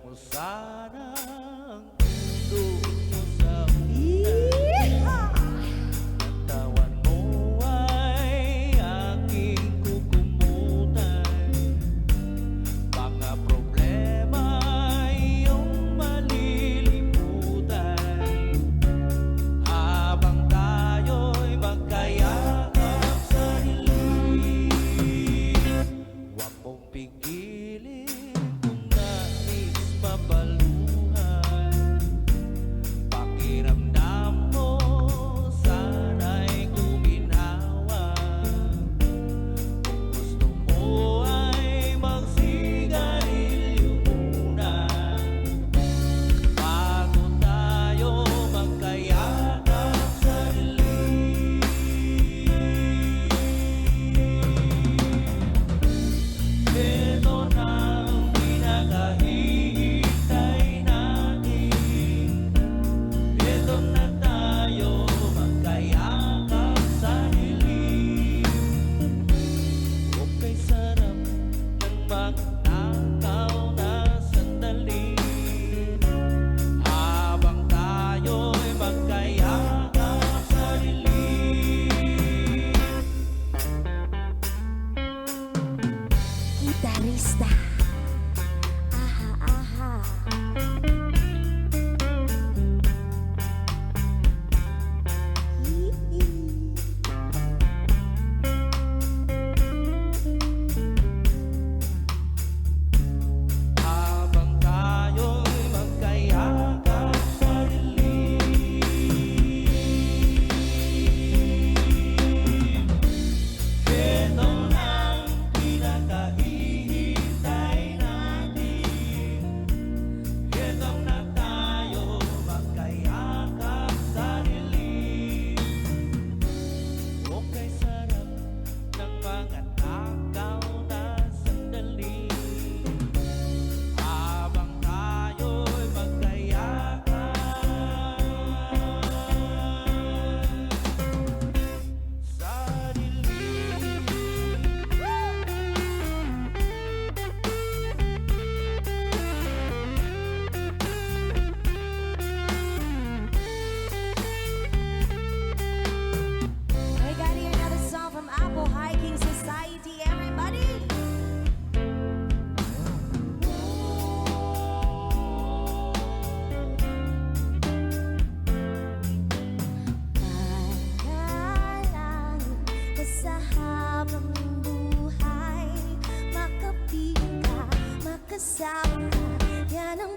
mo sana ang mundo mo sa unay. Tawan mo ay aking kukumutan. Mga problema iyong malilimutan. Habang tayo'y magkayakap sa dilim, huwag mong pigilin kung nais mapaluhan. Pakiramdam mo sana'y guminhawa. Kung gusto mo ay magsigarilyo muna bago tayo magkayakap sa dilim. Ito na ang pinakahihintay natin. Ito na tayo magkayakap sa dilim. Okay, sarap ng magnakaw na sandali. Habang tayo'y magkayakap sa dilim. Gitarista. Aha, aha. Habang tayo'y magkayakap sa dilim. Ito na ang pinakahihintay natin. Ito na tayo magkayakap sa dilim. Okay, sarap ng mga nakaw na sandali. Habang tayo'y magkayakap sa dilim. We got here another song from Apple Hiking Society, everybody. Para lang basta habang buhay, makapika, makasama ka, yan ang